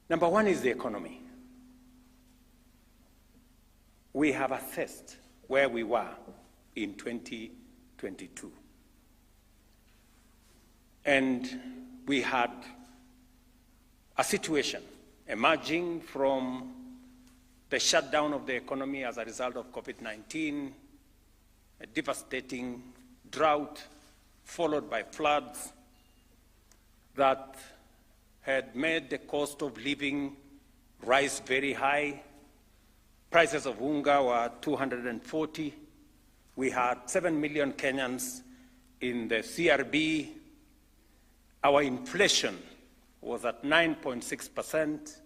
Number one is the economy. We have assessed where we were in 2022. And we had a situation emerging from the shutdown of the economy as a result of COVID-19, a devastating drought followed by floods that had made the cost of living rise very high. Prices of unga were 240. We had 7 million Kenyans in the CRB. Our inflation was at 9.6%.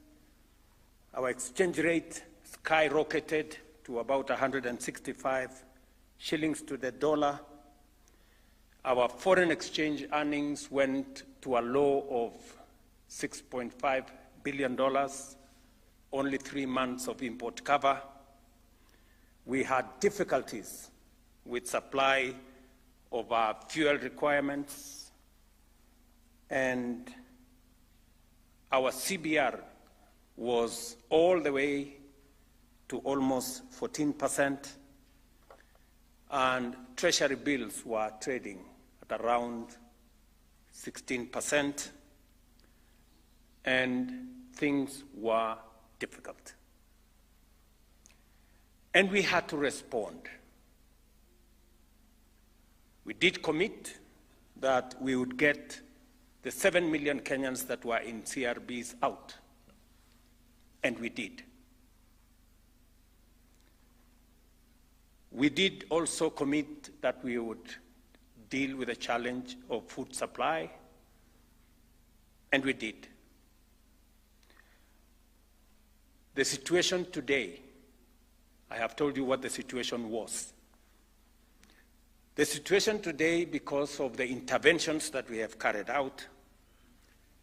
Our exchange rate skyrocketed to about 165 shillings to the dollar. Our foreign exchange earnings went to a low of $6.5 billion, only 3 months of import cover. We had difficulties with supply of our fuel requirements, and our CBR was all the way to almost 14%, and treasury bills were trading at around 16%, and things were difficult. And we had to respond. We did commit that we would get the 7 million Kenyans that were in CRBs out, and we did. We did also commit that we would deal with the challenge of food supply, and we did. The situation today, I have told you what the situation was. The situation today, because of the interventions that we have carried out,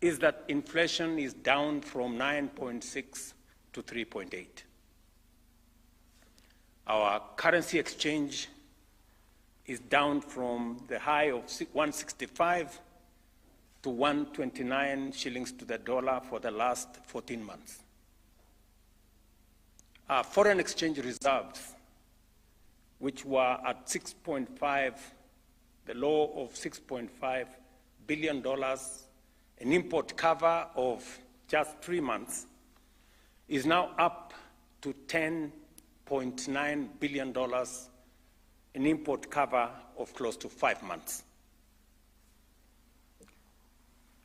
is that inflation is down from 9.6 to 3.8. Our currency exchange is down from the high of 165 to 129 shillings to the dollar for the last 14 months. Our foreign exchange reserves, which were at 6.5, the low of $6.5 billion, an import cover of just 3 months, is now up to $10.9 billion, an import cover of close to 5 months.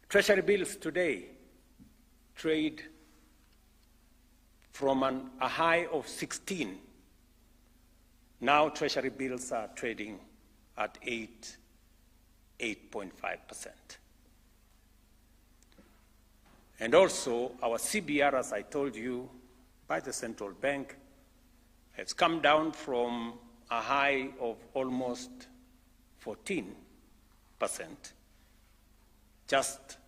Treasury bills today trade from a high of 16. Now treasury bills are trading at 8.5%. And also our CBR, as I told you, by the central bank, has come down from a high of almost 14%. Just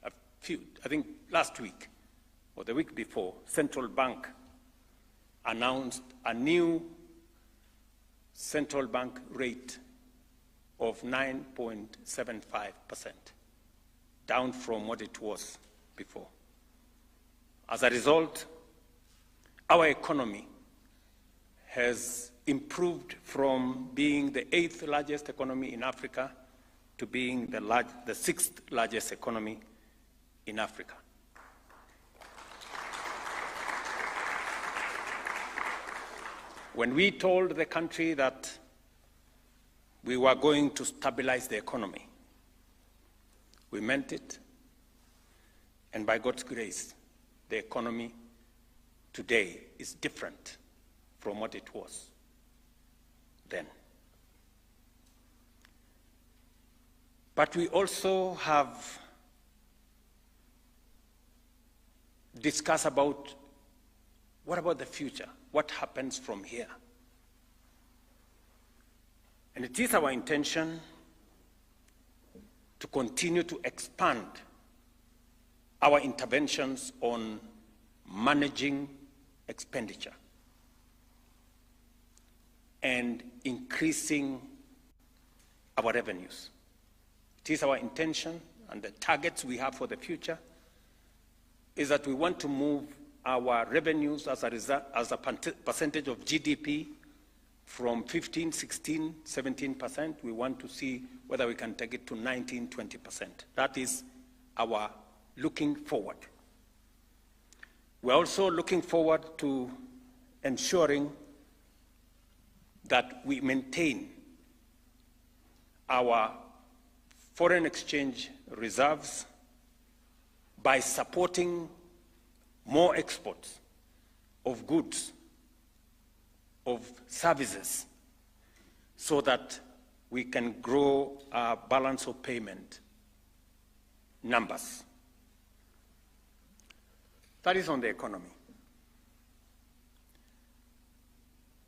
a few, I think last week or the week before, central bank announced a new central bank rate of 9.75%, down from what it was before. As a result, our economy has improved from being the 8th largest economy in Africa to being the 6th largest economy in Africa. When we told the country that we were going to stabilize the economy, we meant it, and by God's grace, the economy today is different from what it was then. But we also have discussed about what about the future? What happens from here? And it is our intention to continue to expand our interventions on managing expenditure and increasing our revenues. It is our intention and the targets we have for the future is that we want to move our revenues as a percentage of GDP from 15, 16, 17%. We want to see whether we can take it to 19, 20%. That is our looking forward. We're also looking forward to ensuring that we maintain our foreign exchange reserves by supporting more exports of goods, of services, so that we can grow our balance of payment numbers. That is on the economy.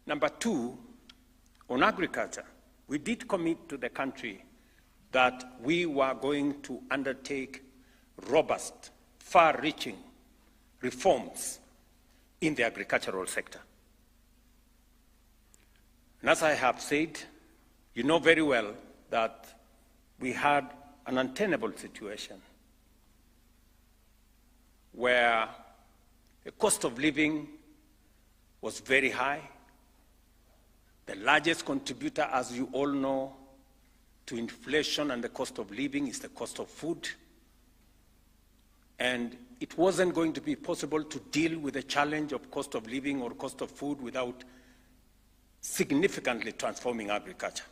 Number two, on agriculture, we did commit to the country that we were going to undertake robust, far-reaching reforms in the agricultural sector. And as I have said, you know very well that we had an untenable situation where the cost of living was very high. The largest contributor, as you all know, to inflation and the cost of living is the cost of food. And it wasn't going to be possible to deal with the challenge of cost of living or cost of food without significantly transforming agriculture.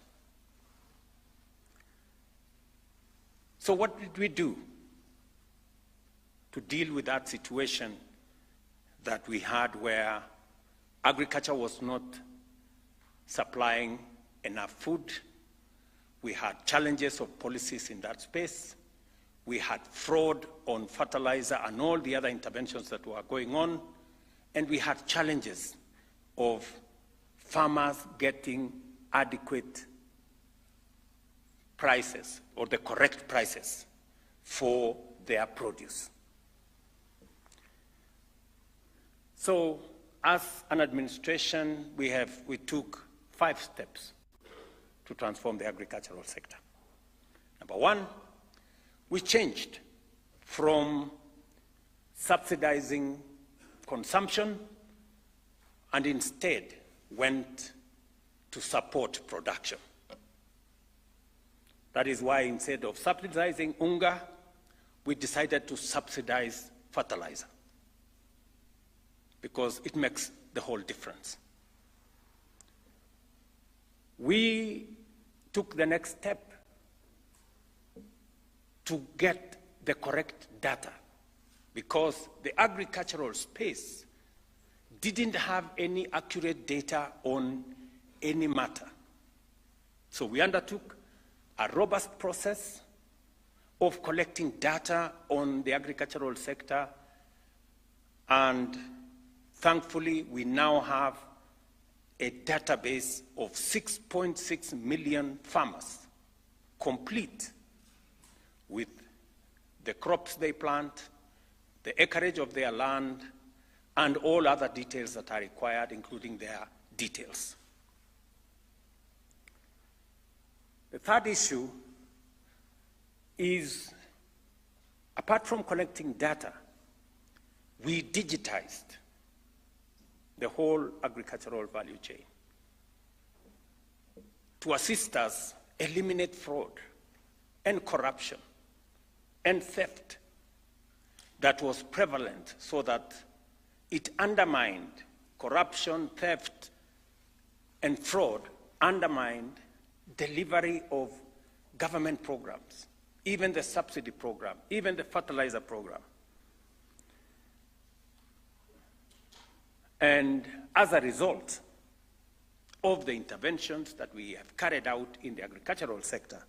So what did we do to deal with that situation that we had where agriculture was not supplying enough food? We had challenges of policies in that space. We had fraud on fertilizer and all the other interventions that were going on. And we had challenges of farmers getting adequate prices or the correct prices for their produce. So as an administration, we took 5 steps to transform the agricultural sector. Number one, we changed from subsidizing consumption and instead went to support production. That is why instead of subsidizing unga, we decided to subsidize fertilizer, because it makes the whole difference. We took the next step to get the correct data, because the agricultural space didn't have any accurate data on any matter. So we undertook a robust process of collecting data on the agricultural sector, and thankfully we now have a database of 6.6 million farmers, complete with the crops they plant, the acreage of their land, and all other details that are required, including their details. The third issue is, apart from collecting data, we digitized the whole agricultural value chain to assist us eliminate fraud and corruption and theft that was prevalent, so that it undermined corruption, theft, and fraud, undermined delivery of government programs, even the subsidy program, even the fertilizer program. And as a result of the interventions that we have carried out in the agricultural sector,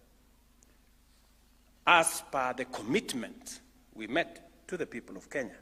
as per the commitment we made to the people of Kenya,